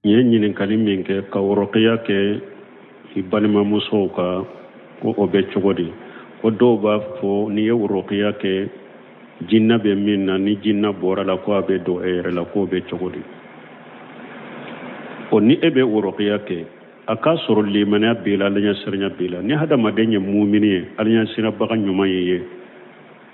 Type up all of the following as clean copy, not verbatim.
ye ɲininkali min kɛ ka worokiya kɛ i balimamusow ka ko o bɛ cogo di ko dɔw b'a fɔ n'i ye worokiya kɛ jinna bɛ min na ni jinna bɔra la ko a bɛ don e yɛrɛ la ko o bɛ cogo di o ni e bɛ worokiya kɛ a k'a sɔrɔ limaniya b'i la alaɲɛsiranya b'i la ni hadamaden ye mumini ye alaɲɛsirabaga ɲuman ye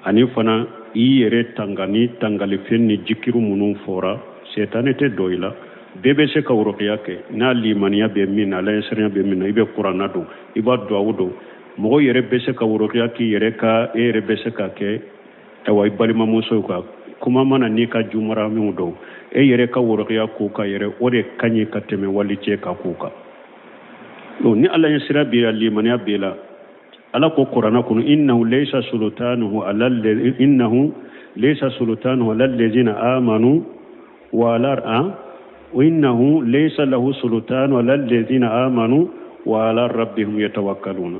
ani fana i yɛrɛ tanga ni tangalifɛn ni jikiru minnu fɔra setane tɛ dɔ i la bɛɛ bɛ se ka worokiya kɛ n'a limaniya bɛ min na alaɲɛsiranya bɛ min na i bɛ kuranna don i b'a duwawu don mɔgɔ yɛrɛ bɛ se ka worokiya k'i yɛrɛ ka e yɛrɛ bɛ se ka kɛ awa i balimamusow ka kuma mana n'i ka jumara minw don e yɛrɛ ka worokiya k'u ka yɛrɛ o de ka ɲi ka tɛmɛ wali cɛ ka k'u kan ni alaɲɛsira b'i la limaniya b'i la ala ko kuranna kɔnɔ innahu laysa sultanuhu ala allazina amanu wa ala وإنه ليس له سلطان على الذين آمنوا وعلى ربهم يتوكلون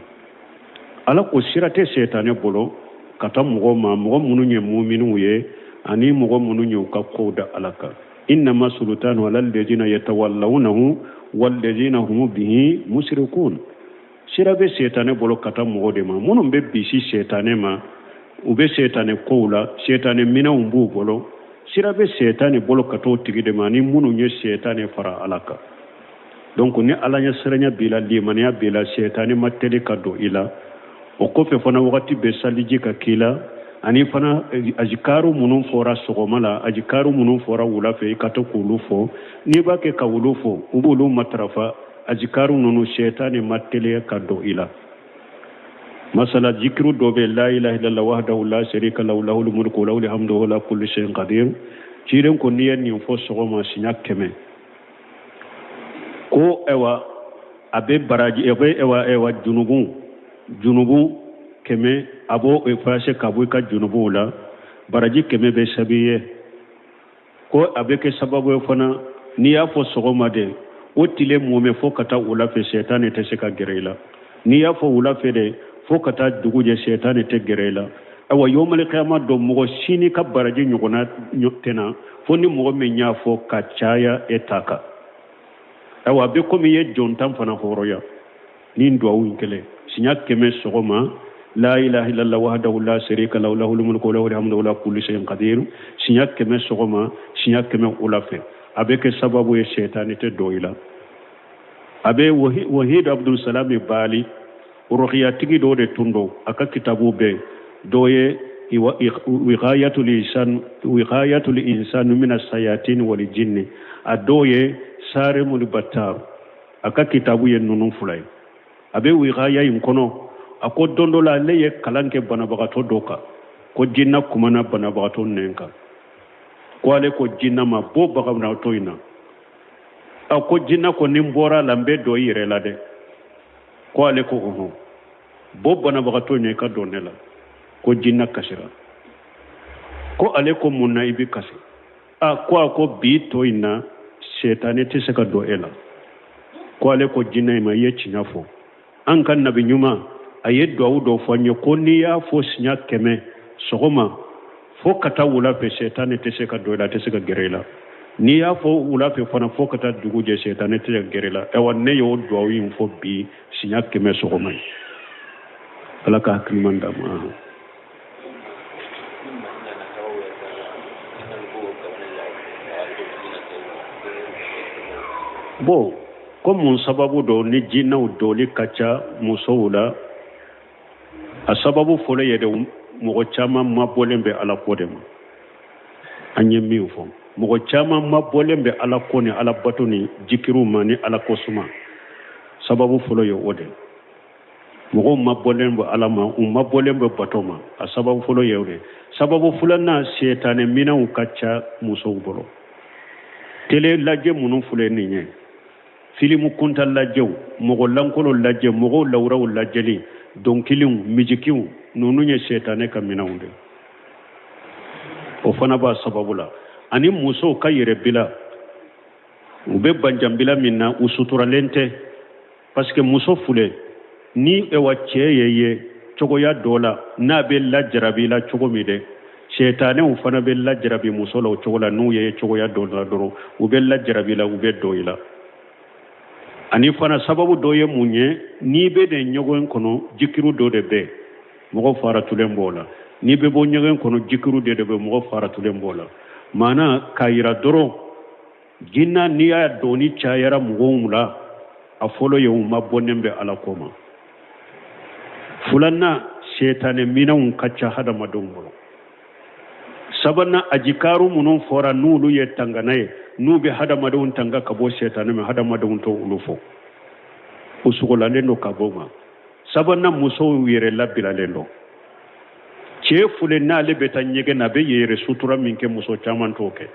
ala ko sirate setane bolo kata mɔgɔ ma mɔgɔ minnu ye mu'minu ye ani mɔgɔ minnu ye ka kow da ala kan innama sultanu ala alladhina yatawallawnahu walladhina hum bihi mushrikun sira bɛ setane bolo kata mɔgɔ de ma minnu bɛ bisi setane ma u bɛ setane kow la setane minɛnw b'u bolo sira bɛ setane bolo ka t'o tigi de ma ni minnu ye setane fara ala kan donc ni alaɲɛsiranya b'i la limaniya b'i la setane ma teli ka don i la o kɔfɛ fana wagati bɛ saliji ka k'i la ani fana ajikaru minnu fɔra sɔgɔma la ajikaru minnu fɔra wula fɛ i ka to k'olu fɔ n'i b'a kɛ ka olu fɔ u b'olu matarafa ajikaru ninnu setane ma teli ka don i la masala jikiru dɔ bɛ la ilaha illallah wahdahu la sharika lahu lahul mulku wa lahul hamdu wa huwa ala kulli shay'in qadir ciren ko n'i ye nin fɔ sɔgɔma siɲɛ 100 ko ewa a bɛ baraji a bɛ ewa junubu 100 a b'o efase ka bɔ i ka junubuw la baraji 100 bɛ sabi ye ko a bɛ kɛ sababu ye fana n'i y'a fɔ sɔgɔma de o tile mɔmɛ fo ka taa wula fɛ setane tɛ se ka gɛrɛ i la n'i y'a fɔ wula fɛ de fo ka taa dugu jɛ setane tɛ gɛrɛ i la awa yomale kiyama dɔ mɔgɔ sini ka baraji ɲɔgɔnna tɛna fo ni mɔgɔ min y'a fɔ ka caya e ta kan awa a bɛ komi i ye jɔntan fana hɔrɔnya ni duwawu in kɛlɛ siɲɛ 100 sɔgɔma la ilaha illallah wahdahu la sharika lahu lahul mulku wa lahul hamdu wa huwa ala kulli shay'in qadir siɲɛ 100 sɔgɔma siɲɛ 100 wula fɛ a bɛ kɛ sababu ye setane tɛ dɔ i la a bɛ wahid abdul salam bali ruqiya tigi dɔ de tun don a ka kitabu bɛɛ dɔ ye wiqayatul insan min as-sayatin wal jinni a dɔ ye sarimul battar a ka kitabu ye ninnu fila ye a bɛ wiqaya in kɔnɔ a ko don dɔ la ale ye kalan kɛ banabagatɔ dɔ kan ko jinna kumana banabagatɔ nɛn kan ko ale ko jinna ma bɔ banabagatɔ in na a ko jinna ko ni n bɔra la n bɛ dɔ i yɛrɛ la dɛ ko ale ko ɔhɔn bɔ banabagatɔ ɲɛ i ka don ne la ko jinna kasira ko ale ko mun na i bɛ kasi ko a ko bi tɔ in na setane tɛ se ka don e la ko ale ko jinna in ma i ye tiɲɛ fɔ an ka nabi ɲuman a ye duwawu dɔ fɔ an ye ko n'i y'a fɔ siɲɛ 100 sɔgɔma fo ka taa wula fɛ setane tɛ se ka don e la a tɛ se ka gɛrɛ i la n'i y'a fɔ wula fɛ fana fo ka taa dugu jɛ setane tɛ se ka gɛrɛ i la ayiwa ne y'o duwawu in fɔ bi siɲɛ 100 sɔgɔma ye ala ka hakiliman d'a ma bon ko mun sababu dɔ ni jinnaw dɔɔli ka ca musow la a sababu fɔlɔ ye de mɔgɔ caman mabɔlen bɛ ala ko de ma an ye min fɔ mɔgɔ caman mabɔlen bɛ ala ko ni ala bato ni jikiru ma ni ala ko suma sababu fɔlɔ ye o de mɔgɔw mabɔlen bɛ ala ma u mabɔlen bɛ bato ma a sababu fɔlɔ ye o de sababu filanan setane minɛnw ka ca musow bolo tele lajɛ minnu filɛ nin ye filimu kunta lajɛw mɔgɔ lankolon lajɛ mɔgɔw lawuraw lajɛli dɔnkiliw mijikiw ninnu ye setane ka minɛnw de o fana b'a sababu la ani musow ka yɛrɛbila u bɛ banjanbila min na u suturalen tɛ parce que muso filɛ ni ewa cɛ ye cogoya dɔ la n'a bɛ lajarabi la cogo min dɛ setanɛw fana bɛ lajarabi muso la o cogo la n'u ye cogoya dɔ la dɔrɔn u bɛ lajarabi la u bɛ dɔ i la ani fana sababu dɔ ye mun ye n'i bɛ de ɲɔgɔn kɔnɔ jikiru dɔ de bɛ mɔgɔ faratulen b'o la n'i bɛ bɔ ɲɔgɔn kɔnɔ jikiru de bɛ mɔgɔ faratulen b'o la maana k'a yira dɔrɔn jinna n'i y'a dɔɔni cayara mɔgɔw la a fɔlɔ ye u ma bɔnnen bɛ ala ko ma filanan setanɛ minɛnw ka ca hadamadenw bolo sabanan a jikaru minnu fɔra n'olu ye tangana ye n'u bɛ hadamadenw tanga ka bɔ setanɛ ma hadamadenw t'o olu fɔ u sugolalen don ka bɔ ma sabanan musow yɛrɛ labilalen don cɛ fule n'ale bɛ taa ɲɛgɛn na a bɛ yɛrɛ sutura min kɛ muso caman t'o kɛ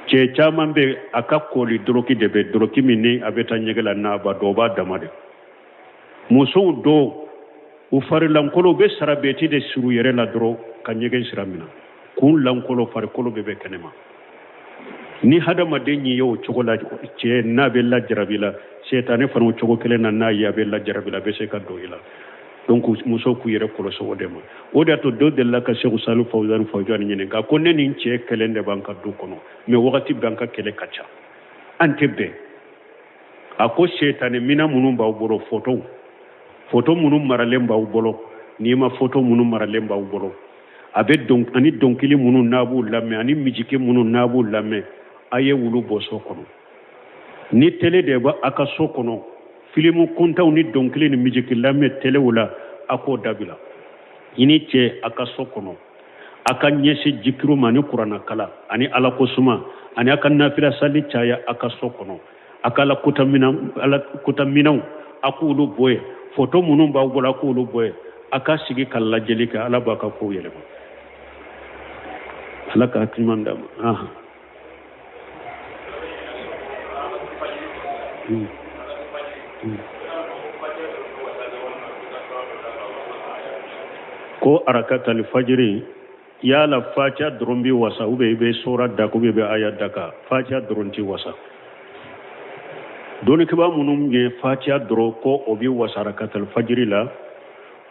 cɛ caman bɛ a ka kɔli dɔrɔki de bɛ dɔrɔki min ni a bɛ taa ɲɛgɛn la n'a ba dɔw b'a dama de musow dɔw u farilankolo bɛ sarabɛti de suru yɛrɛ la dɔrɔn ka ɲɛgɛn sira minɛ kun lankolo farikolo bɛ kɛnɛma ni hadamaden ye o cogo la cɛ n'a bɛ lajarabi la setanɛ fana o cogo kelen na n'a ye a bɛ lajarabi la a bɛ se ka don i la donc muso k'u yɛrɛ kɔlɔsi o de ma o de y'a to dɔ delila ka Seku Salifu Fawzani Fawzani ɲininka ko ne ni n cɛ kɛlɛ de b'an ka du kɔnɔ mais wagati b'an ka kɛlɛ ka ca an tɛ bɛn a ko setanɛ minɛn minnu b'aw bolo photo minnu maralen b'aw bolo n'i ma photo minnu maralen b'aw bolo a bɛ ani dɔnkili minnu n'a b'u lamɛn ani mijiki minnu n'a b'u lamɛn a ye wulu bɔ so kɔnɔ ni télé de b'a ka so kɔnɔ filimu kuntaw ni dɔnkili ni mijiki lamɛn télé la a k'o dabila i ni cɛ a ka so kɔnɔ a ka ɲɛsin jikiru ma ani kuranna kala ani ala ko suma ani a ka nafila sali caya a ka so kɔnɔ a ka ala kota minɛnw a k'olu bɔ yen photo minnu b'aw bolo a k'olu bɔ yen a ka sigi ka lajɛli kɛ ala b'a ka kow yɛlɛma ala ka hakiliman d'a ma ko arakatal fajiri yala fatiha dɔrɔn bɛ wasa ou bien i bɛ sura daka ou bien i bɛ aya daka fatiha dɔrɔn tɛ wasa dɔnnikɛba minnu ye fatiha dɔrɔn ko o bɛ wasa arakatal fajiri la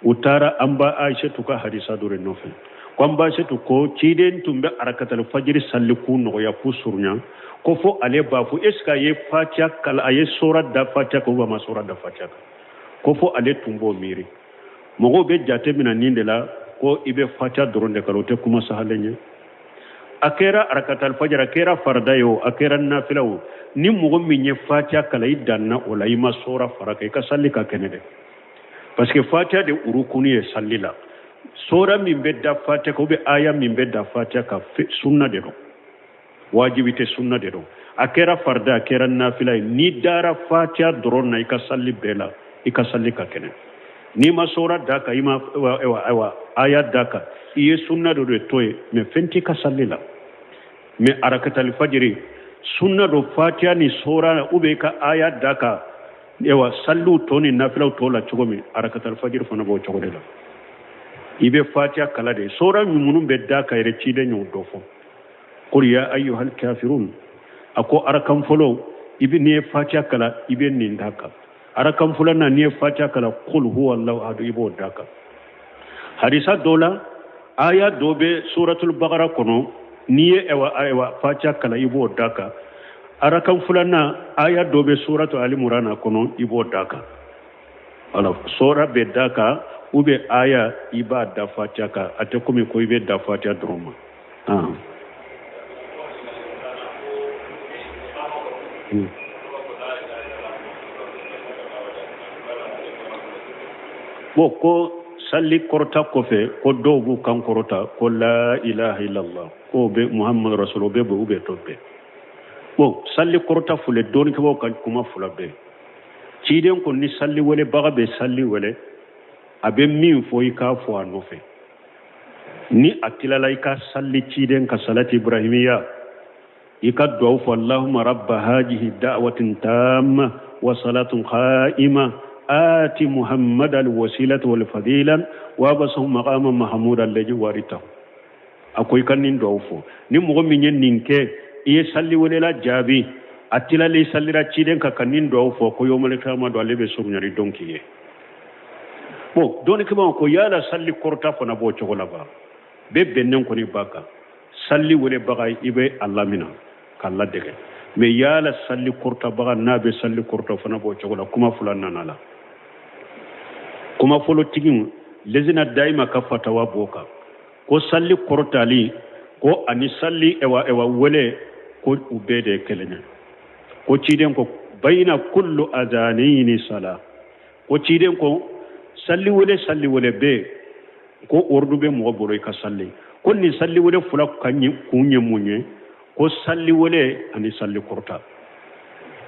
u taara an ba Aishatu ka hadisa dɔ de nɔfɛ ko an ba Aishatu ko ciden tun bɛ arakatal fajiri salli k'u nɔgɔya k'u surunya ko fo ale b'a fɔ est ce que a ye fatiha kala a ye sura da fatiha kan ou bien a ma sura da fatiha kan ko fo ale tun b'o miiri mɔgɔw bɛ jate minɛ nin de la ko i bɛ fatiha dɔrɔn de kalan o tɛ kuma sahalen ye a kɛra arakatal fajiri a kɛra farida ye o a kɛra nafila o ni mɔgɔ min ye fatiha kalan i danna o la i ma sura fara kan i ka salli ka kɛnɛ dɛ parce que fatiha de urukuni ye salli la sura min bɛ da fatiha kan ou bien aya min bɛ da fatiha kan sunna de don wajibi tɛ sunna de don a kɛra farida a kɛra nafila ye ni dara fatiha dɔrɔn na i ka salli bɛɛ la i ka salli ka kɛnɛ n'i ma sura da kan i ma aya da kan i ye sunna dɔ de to ye mais fɛn t'i ka salli la mais arakatal fajiri sunna dɔ fatiha ni sura ou bien i ka aya da kan salliw tɔ ni nafilaw tɔ la cogo min arakatal fajiri fana b'o cogo de la i bɛ fatiha kala de sura minnu bɛ da kan yɛrɛ ciden y'o dɔ fɔ qul ya ayyuhal kafirun a ko arakan fɔlɔ n'i ye fatiha kala i bɛ nin da kan arakan filanan n'i ye fatiha kala qul huwallahu ahad i b'o da kan hadisa dɔ la aya dɔ bɛ suratul baqara kɔnɔ n'i ye fatiha kala i b'o da kan arakan filanan aya dɔ bɛ suratul ali imran kɔnɔ i b'o da kan voilà sura bɛ da kan ou bien aya i b'a da fatiha kan a tɛ komi ko i bɛ da fatiha dɔrɔn ma bon ko salli kɔrɔta kɔfɛ ko dɔw b'u kan kɔrɔta ko la ilaha illallah ko bɛ muhammadu rasul bɛ bɔ u bɛ to bɛɛ bon salli kɔrɔta fule dɔɔnikɛbaw ka kuma fila bɛɛ ciden ko ni salli wele baga bɛ salli wele a bɛ min fɔ i k'a fɔ a nɔfɛ ni a tilala i ka salli ciden ka salati ibrahimiya i ka duwawu fɔ allahumma rabba hajihi da'watin tamma wa salatun qa'ima آتي محمد الوسيلة والفضيلة وابسه مقام محمود الذي وارثه أكوي كان ندوفو نمو من ينكي يسالي ولا جابي أتلا لي سالي راتشيدن كان ندوفو كو يوم القيامة دولي بسومني دونكي بو دوني كما كو يالا سالي كورتا فنا بو تشولا با be bennen ko ni baka salli wole baga ibe allah mina kala dege me yala salli korta baga nabe salli korta fana bo chogola kuma fulan nanala kuma folo tigin lezina daima ka fatawa boka ko salli kortali ko ani salli ewa wele ko ubede kelenya ko ciden ko bayna kullu adanaini sala ko ciden ko salli wele be ko ordu be mo boro ka salli ko ni salli wele fula kanyi kunye munye ko salli wele ani salli korta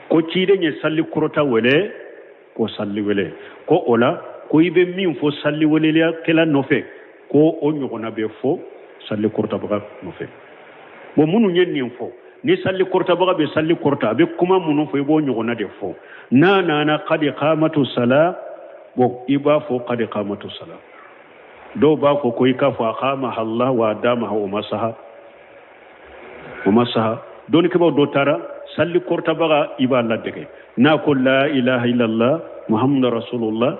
ko ciden ye salli korta wele ko salli wele ko ola ko ibe min fo salli wele ya kala nofe ko o nyogona be fo salli korta baga nofe bo munu nyen fo ni salli korta baga be salli korta be kuma munu fo bo nyogona de fo na qad qamatu sala bo iba fo qad qamatu sala do ba ko koy ka fa qama Allah wa dama wa masaha don ke ba do tara salli korta baga iba Allah dege na ko la ilaha illallah muhammadur rasulullah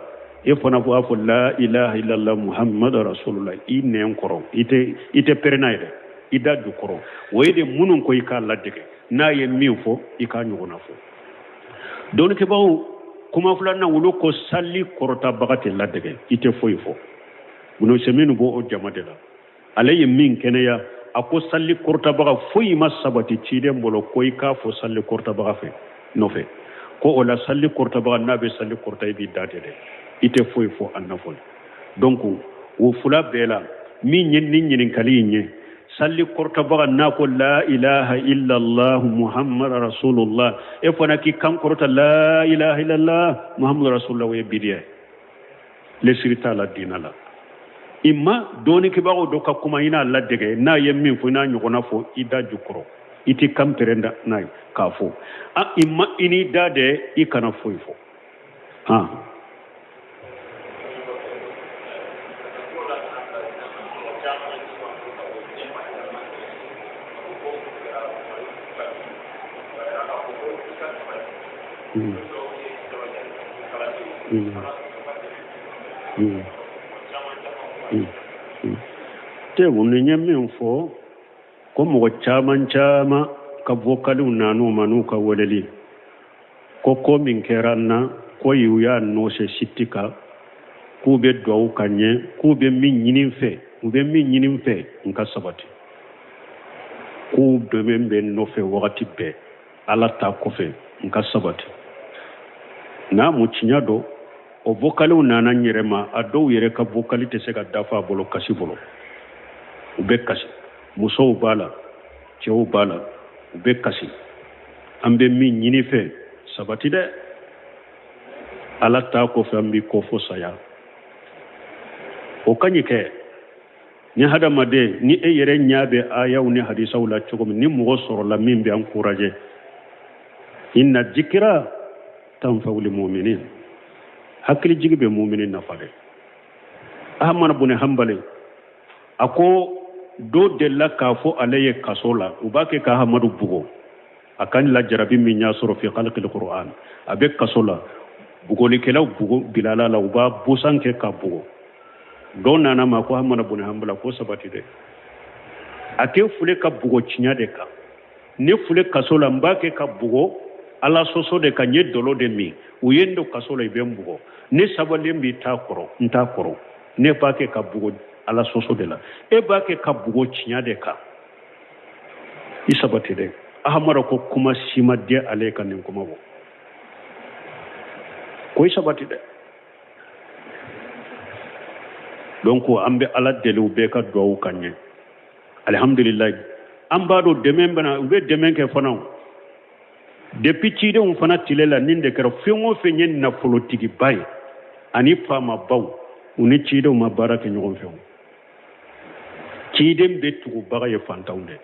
ifana fu afu la ilaha illallah muhammadur rasulullah inen koro ite pernaide ida du koro wayde munun koy ka Allah dege na ye min fo ika nyugona fo don ke ba kuma fulanna wulo ko salli korta baga te la dege ite foy fo buno semenu bo o jamadela alaye min keneya ako salli korta baga foyi masabati cide mbolo koy ka fo salli korta baga fe no fe ko ola salli korta baga nabe salli korta bi date de ite foyi fo annafol donc wo fula bela min nyin kali nye salli korta baga na ko la ilaha illa allah muhammad rasulullah e fona ki kan korta la ilaha illa allah muhammad rasulullah we bidiya le sirita la dinala imma doni ke bago do ka kuma ina Allah dege na yemmin fo na nyugona fo ida jukro iti kamperenda nay ka fo a imma ini dade ikana fo ha te woni nyamin fo ko mo chama ka vokalu nanu manu ka woleli ko min keranna ko yuya no se sitika ku be do kanye ku be min nyinin fe nka sabati ku be membe no fe wakati be ala ta ko fe nka sabati na mu chinyado o vokalu nana nyirema ado yere ka vokali te se ka dafa bolo kasi bolo ube kasi muso bala chew bala ube kasi ambe mi nyini fe sabati de ala ta ko fe ambi ko fo saya o kanyike ni hada made ni e yere nyaabe ayaw ni hadisa wala chogom ni mo soro la mimbe encourager inna dhikra tanfa'u lil mu'minin hakili jigibe mu'minin nafade ahmad ibn hanbali ako do della kafo alaye kasola ubake ka hamadu bugo akan la jarabi min yasuru fi khalqil qur'an abe kasola bugo likela bugo bilala la uba busanke ka bugo do nana ma ko hamana bun hambala ko sabati de ake fule ka bugo chinya de ka ne fule kasola mbake ka bugo ala soso de ka nye dolo de mi uyendo kasola ibe bugo ne sabale mbi takoro ntakoro ne pake ka bugo ala soso de la e ba ke ka bugo chinya de ka isabati de ahamara ko kuma sima de ale kan nin kuma bo ko isabati de donc ambe ala delu be ka do kanye alhamdulillah amba do demen bana be demen ke fana depuis ci de on fana tilela ninde kero fengo fenyen na politiki bay ani fama baw uni ci de ma baraka nyon fengo kidem be tugu baga ye fantawnde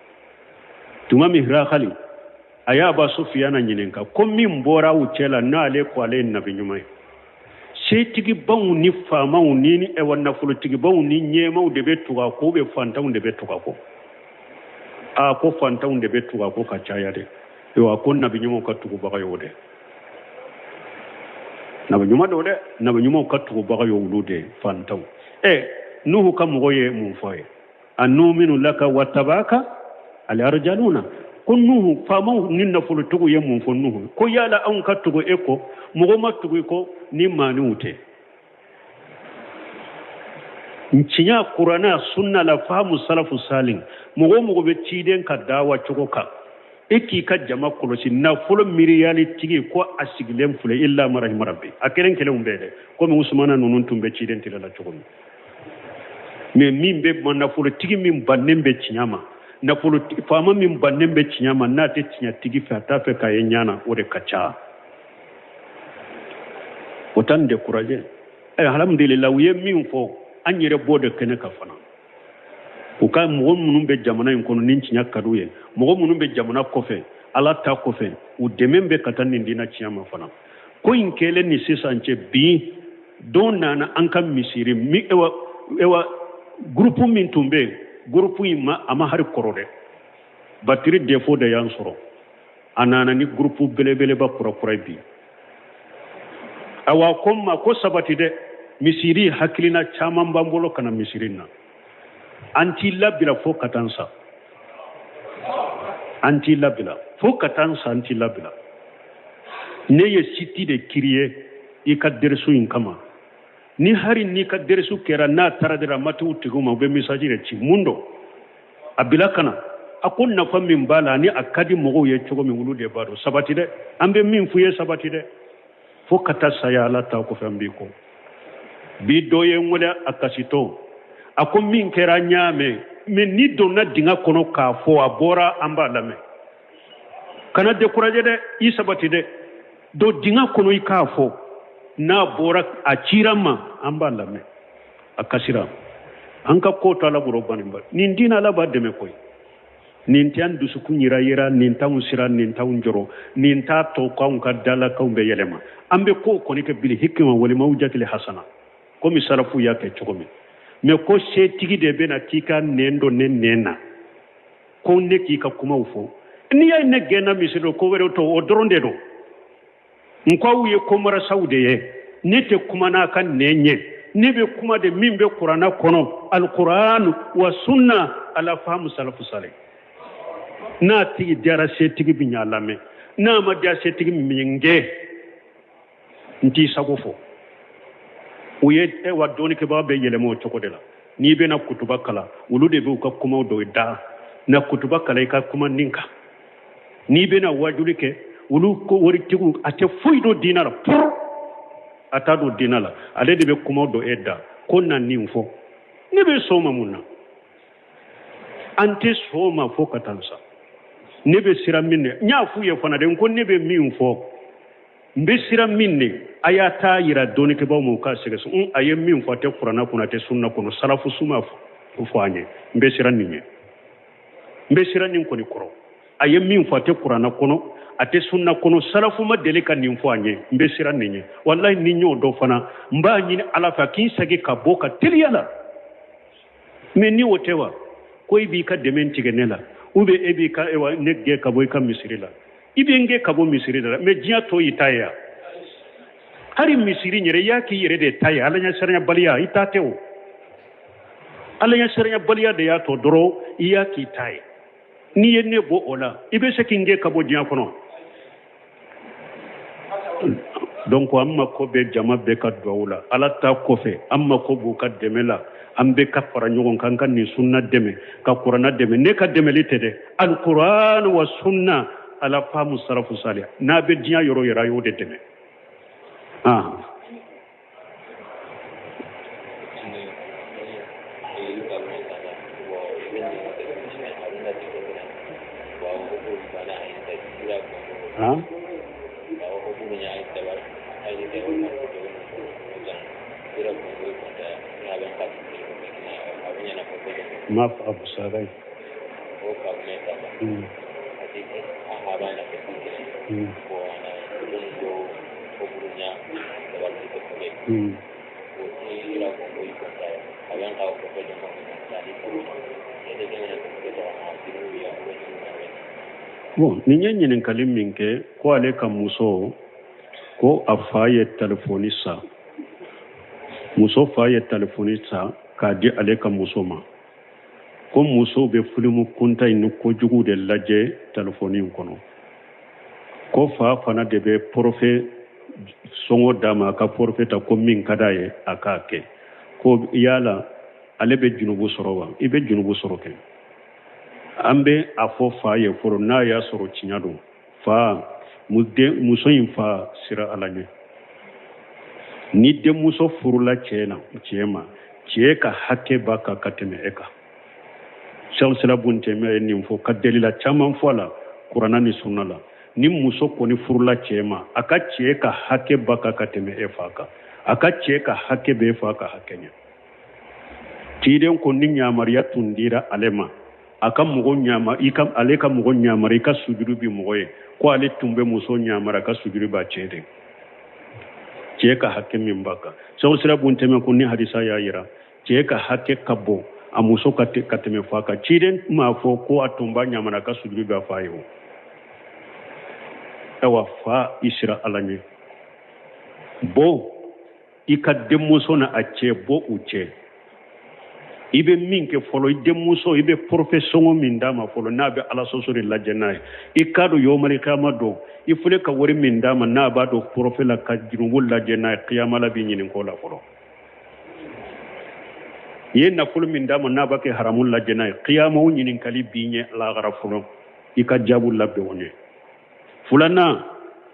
tuma mi hira khali aya ba sufiyana nyinenka ko min bora wucela na ale ko ale nabi nyumay se tigi bawu ni fama ni e wanna fulu tigi bawu ni nyema de be tuga ko be fantawnde be tuga ko a ko fantawnde be tuga ko ka chaya de yo ko nabi nyumo ka tugu baga yode nabi nyuma do de nabi nyumo ka tugu baga yo wulude fantaw nuhu kam goye mun foye anuminu laka watabaka al arjaluna ko nuhu fama ni nafolo tugu ye mun fo nuhu ko yala an ka tugu eko mo ma tugu ko ni mani ute ncinya qur'ana sunna la famu salafu salin mo be ciden ka dawa cugo ka eki ka jama kolosi na folo miriyali tigi ko asigilem fule illa marahim rabbi akelen kele umbede ko mi usmana nunun tumbe ciden tilala cugo me min be man na folo tigi min bannen be cinyama na folo fama min bannen be cinyama na te cinya tigi fa ta fe ka yenyana o de kacha otan de courage alhamdulillah wiye min fo anyere bode kene ka fana o ka mo munun be jamana en kono nin cinya kaduye mo munun be jamana kofe ala ta kofe o demembe katani ndina ciyama fana ko in kele ni sisanche bi don nana an kan misiri mi ewa groupe min tumbe groupe ma ama har korode batiri defo de yansoro anana ni groupe belebele ba kura bi awa komma ko sabati de misiri hakilina chaman bambolo kana misirina anti labila fo katansa anti labila ne ye siti de kiriye i ka dersu in kama ni hari ni ka dersu kera na taradira matu tiguma be message re ci mundo abila kana akon na fam min bala ni akadi mogo ye chogo min wulude bado sabati de ambe min fuye sabati de fo katasa ya la ta ko fambi ko bi doye ngole akasito ako min kera nyame men ni donna dinga kono ka fo abora amba lame kana décourager de isabati de do dinga kono ka fo na bora achirama amba lame akasira anka kota la buro banimba nin dina la ba deme koy nin tian dusu kunyira yira nin tawu sira nin tawu njoro nin ta to ko ka dala ka umbe yelema ambe ko koni ke bil hikma wal mawjatil hasana ko mi sarafu yake chokomi me ko se tigi de bena tika nendo nena ko ne ki ka kuma ufo ni ya ne gena misiro ko wero to odronde do nko wiye ko mara saude ye ne te kuma na kan nenye ne be kuma de mimbe qur'ana kono alquran wa sunna ala fahmu salafu salih na tigi dara se tigi binya lame na ma dia se tigi minge nti sagofo uye wa doni ke ba be yelemo chokodela ni be na kutuba kala ulu de be ka kuma do da na kutuba kala ka kuma ninka ni be na wajuli ke ulu ko wori tigu ate fuido dinara pour atado dinala ale de be kuma do edda ko nan ninfo ni be soma munna ante soma fo katansa ni be sira minne nya fuye fana de ko ni be minfo mbe sira minne ayata yira doni ke bawo ka segeso aye min fate qur'ana kuna te sunna kono salafu suma fo anye mbe sira ninye mbe sira nin ko ni koro aye min fate qur'ana kono ate sunna kono salafu ma delika nin fo anye mbe sira ninye wallahi ninyo do fana mba nyini ala fa kin sage ka boka tiliyala me ni wotewa ko ibi ka dementi genela ube ebi ka ewa negge ka boy ka misirila ibe nge ka bo misirila me jiya to itaya hari misiri nyere yaki yere de taya alanya saranya baliya itateo alanya saranya baliya de ya to doro yaki tay ni yenne bo ola ibe sekinge ka bo jiya kono donc amma ko be jama be ka dawla ala ta ko fe amma ko bu ka demela ambe ka fara nyogon kan kan ni sunna deme ka qur'ana deme ne ka demelite de alquran wa sunna ala famu sarafu salih na be jiya yoro yara yo de deme ma fa abu sarai bon ni nyen kalim minke ko ale kam muso ko afaye telefonisa muso faye telefonisa ka di ale kam muso ma ko muso be filimu kunta inu ko jugu de lajɛ telefoni kɔnɔ ko fa fana de be profe songo dama ka profe ta ko min kada ye aka kɛ ko yala ale be junubu sɔrɔ wa i be junubu sɔrɔ kɛ an be a fɔ fa ye fɔlɔ n'a y'a sɔrɔ tiɲɛ don fa muso in fa sira ala ɲɛ ni denmuso furula cɛ ma cɛ ka hakɛ b'a kan ka tɛmɛ e kan sɛbsira buntɛmɛ ye nin fɔ ka delila caman fɔ a la kuranna ni sunna la ni muso kɔni furula cɛ ma a ka cɛ ka hakɛ b'a kan ka tɛmɛ e fa kan a ka cɛ ka hakɛ bɛ e fa ka hakɛ ɲɛ ciden ko ni ɲamariya tun dira ale ma a ka mɔgɔ ɲama ale ka mɔgɔ ɲamara i ka sujudu bi mɔgɔ ye ko ale tun bɛ muso ɲamara ka sujudu b'a cɛ de cɛ ka hakɛ min b'a kan sɛbsira buntɛmɛ ko ni hadisa y'a yira cɛ ka hakɛ ka bɔ a muso ka tɛmɛ fa kan ciden m'a fɔ ko a tun b'a ɲamara ka sujudu b'a fa ye o awa fa i sira ala ɲɛ bɔ i ka denmuso na a cɛ bɔ u cɛ i bɛ min kɛ fɔlɔ i denmuso i bɛ porofɛsɔngɔ min d'a ma fɔlɔ n'a bɛ ala sɔsɔ de lajɛ n'a ye i k'a dɔn yɔrɔmalikama dɔn i fɔle ka wari min d'a ma n'a b'a dɔn porofɛ la ka jurumu lajɛ n'a ye kiyama la b'i ɲininka o la fɔlɔ i ye nafolo min d'a ma n'a b'a kɛ haramu lajɛ n'a ye kiyama o ɲininkali b'i ɲɛ lahara fɔlɔ i ka jaabu labɛn o ɲɛ filanan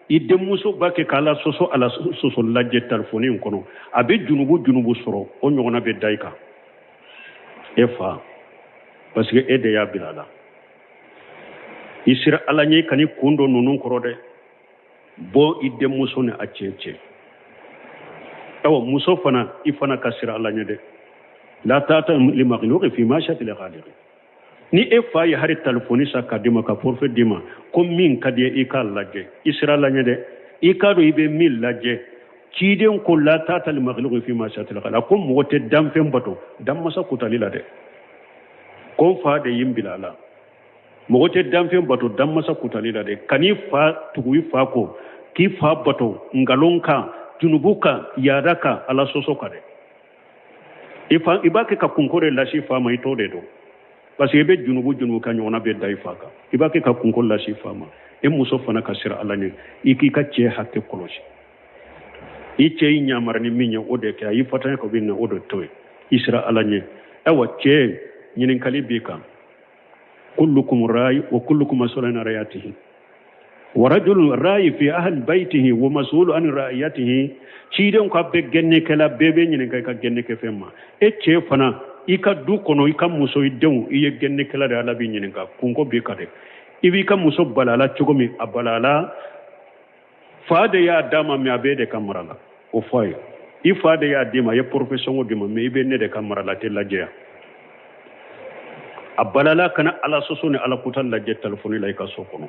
i denmuso b'a kɛ k'ala sɔsɔ lajɛ telefoni in kɔnɔ a bɛ junubu sɔrɔ o ɲɔgɔnna bɛ da i kan e fa parce que e de y'a bila la i sira ala ɲɛ ka ni kun dɔ ninnu kɔrɔ dɛ bɔ i denmuso ni a cɛ awa muso fana i fana ka sira ala ɲɛ dɛ la taata li makhluqin fi ma shati li khaliqi ni e fa ye hari telefoni sa ka di ma ka forfait di ma ko min ka di i ka lajɛ i sira ala ɲɛ dɛ i ka dɔn i bɛ min lajɛ ciden ko la taata li makhluqin fi ma shati li khaliqi ko mɔgɔ tɛ danfɛn bato danmasa kutali la dɛ ko fa de yin bila la mɔgɔ tɛ danfɛn bato danmasa kutali la dɛ kan'i fa tugu i fa ko k'i fa bato ngalon kan junubu kan yaada kan ala sɔsɔ kan dɛ i b'a kɛ ka kunko de lasi fa ma i t'o de dɔn parce que i bɛ junubu kan ɲɔgɔnna bɛ da i fa kan i b'a kɛ ka kunko lasi fa ma e muso fana ka sira ala ɲɛ i k'i ka cɛ hakɛ kɔlɔsi i cɛ i ɲamara ni min ye o de kɛ a y'i fatanya ka bɛ na o de to ye i sira ala ɲɛ ayiwa cɛ ɲininkali b'i kan kullukum ra'i wa kullukum mas'ulun an ra'iyatihi wa rajulun ra'i fi ahli baytihi wa mas'ulun an ra'iyatihi ciden ka bɛ gɛnnɛkɛla bɛɛ bɛ ɲininka i ka gɛnnɛkɛ fɛn ma e cɛ fana i ka du kɔnɔ i ka muso i denw i ye gɛnnɛkɛla de ala b'i ɲininka kunko b'i kan dɛ i b'i ka muso balala cogo min a balala fa de y'a d'a ma mais a b'e de ka mara la o fɔ a ye i fa de y'a d'i ma a ye porofɛsɔngɔ d'i ma mais i bɛ ne de ka mara la tɛ lajɛ a balala kana ala sɔsɔ ni ala kuta lajɛ telefoni la i ka so kɔnɔ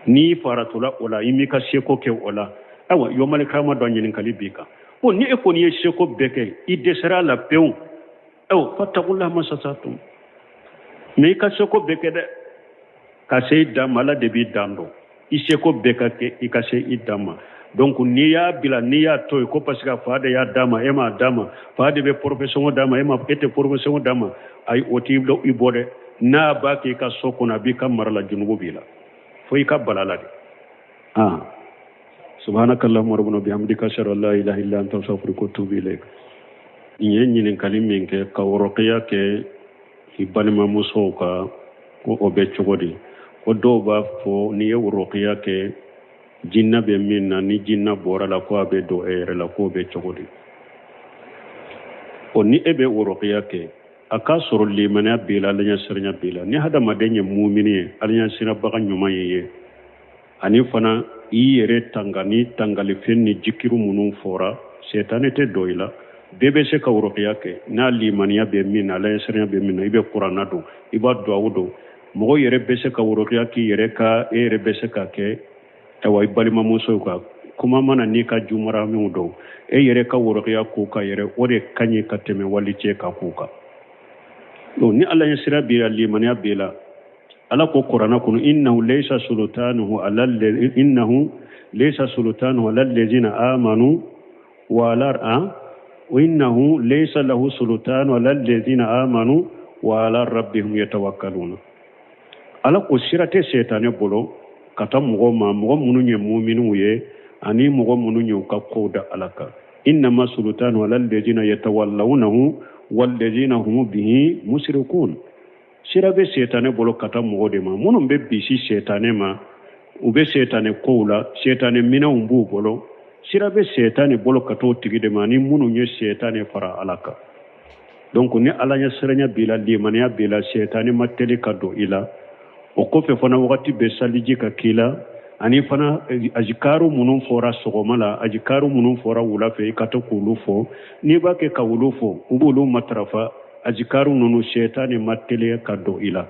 n'i faratula o la i m'i ka seko kɛ o la ayiwa yɔrɔmalikama dɔ ɲininkali b'i kan bon ni e kɔni ye seko bɛɛ kɛ i dɛsɛra a la pewu ayiwa fattaqullaha mastata'tum mais i ka seko bɛɛ kɛ dɛ ka se i dan ma ala de b'i dan dɔn i seko bɛɛ ka kɛ i ka se i dan ma donc n'i y'a bila n'i y'a to yen ko parce que fa de y'a d'a ma e m'a d'a ma fa de bɛ porofɛsɔngɔ d'a ma e tɛ porofɛsɔngɔ d'a ma ayi o t'i bɔ dɛ n'a b'a kɛ i ka so kɔnɔ a b'i ka mara la junubu b'i la fo i ka bala la de subhanakallahumma rabbana bihamdika ashhadu an la ilaha illa anta astaghfiruka wa atubu ilayk n ye ɲininkali min kɛ ka wɔrɔkɛya kɛ i balimamusow ka ko o bɛ cogo di ko dɔw b'a fɔ n'i ye wɔrɔkɛya kɛ jinna bɛ min na ni jinna bɔra la ko a bɛ don e yɛrɛ la k'o bɛ cogo di o ni e bɛ wɔrɔkɛya kɛ a k'a sɔrɔ limaniya b'i la alaɲɛsiranya b'i la ni hadamaden ye mumini ye alaɲɛsirabaga ɲuman ye ani fana i yɛrɛ tanga ni tangalifɛn ni jikiru minnu fɔra setani tɛ dɔ i la bɛɛ bɛ se ka wɔrɔkɛya kɛ n'a limaniya bɛ min na alaɲɛsiranya bɛ min na i bɛ kuranna dɔn i b'a duwawu dɔn mɔgɔ yɛrɛ bɛ se ka wɔrɔkɛya k'i yɛrɛ ka e yɛrɛ bɛ se ka kɛ ayiwa i balimamusow ka kuma mana n'i ka jumara minw dɔn e yɛrɛ ka wɔrɔkɛya k'u kan yɛrɛ o de ka ɲi ka tɛmɛ wali cɛ ka k'u kan donc ni alaɲɛsira b'i la limaniya b'i la ala ko kuranna kɔnɔ innahu laysa sultanuhu ala allazina amanu wa ala وإنه ليس له سلطان على الذين آمنوا wa ala rabbihim yatawakkaluna ala ko sirate setane bolo kata mogo munu nye mu'minu ye ani mogo munu nye ka koda alaka innama sultanu ala alladhina yatawallawnahu walladhina hum bihi mushrikun sirabe setane bolo kata mogo de ma munu be bisi setane ma ube setane koula setane mina umbu bolo sirabe setane bolo kato tigi de ma ni munu nye setane fara alaka donc ni alanya serenya bila limaniya bila setane mateli kado ila o kofe fana wakati be saliji ka kila ani fana ajikaru munun fora sogomala ajikaru munun fora wulafe ikata kulufo ni bake ka wulufo ubulu matrafa ajikaru nunu shetani matele kado ila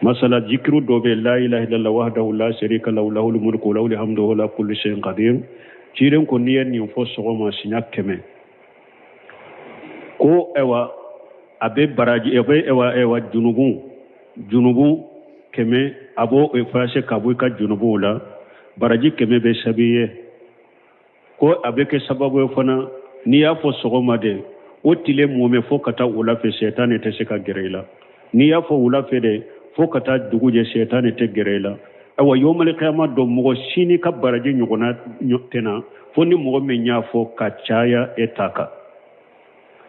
masala zikru dobe la ilaha illallah wahdahu la sharika lahu lahul mulku wa lahul hamdu wa la kulli shay'in qadir ciren ko niyen ni fo sogoma sinya keme ko ewa abe baraji ewa junubu keme abo efashe kabu ka junubu la baraji keme be sabiye ko abe ke sababu fana ni ya fo sogoma de o tile mume fo kata ula fe shetane te se ka gerela ni ya fo ula fe de fo kata duguje shetane te gerela awa yomal qiyamah do mo sini ka baraji nyugona nyotena fo ni mo me nya fo ka chaya etaka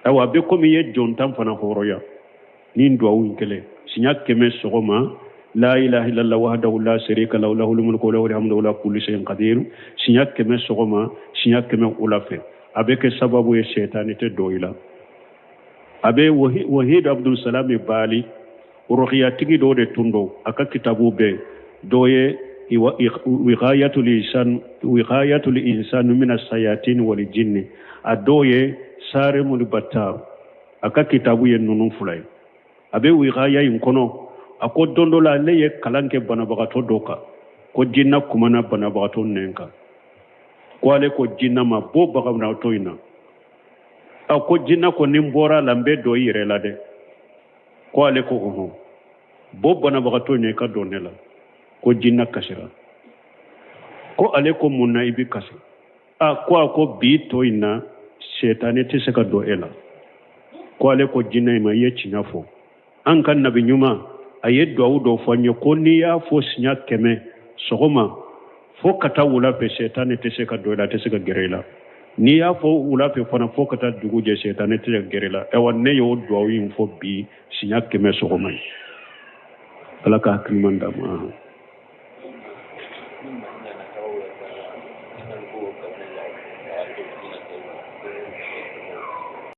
awa be ko mi ye jontam fana horoya ni ndo awunkele sinya keme sogoma la ilaha illallah wahdahu la sharika lahu lahul mulku wa lahul hamdu wa la kulli shay'in qadir sinya keme sogoma sinya keme ulafe abeke sababu ye shaytanite doila abe wahid abdul salam bali ruhiya tigi do de tundo aka kitabu be doye wiqayatul insan min as-sayatin wal jinni adoye sarimul battar aka kitabu ye nunu fulay abe wiqaya in kono ako dondola leye kalanke banabagato doka ko jinna kumana banabagato nenka ko ale ko jinna ma bo bagawna toyna ako jinna ko nimbora lambe do yire la de ko ale ko ho bo banabagato ne ka donela ko jinna kasira ko ale ko munna ibi kasi ko bi toyna shetane te seka do ela ko ale ko jinna ma ye chinyafo an kan nabi nyuma aye do fanyo ko ni ya fo sinya keme sogoma fo kata wula pe shetane te seka do ela te seka gerela ni ya fo wula pe fana fo kata duguje shetane te seka gerela e wanne yo do yin fo bi sinya keme sogoma alaka kimanda ma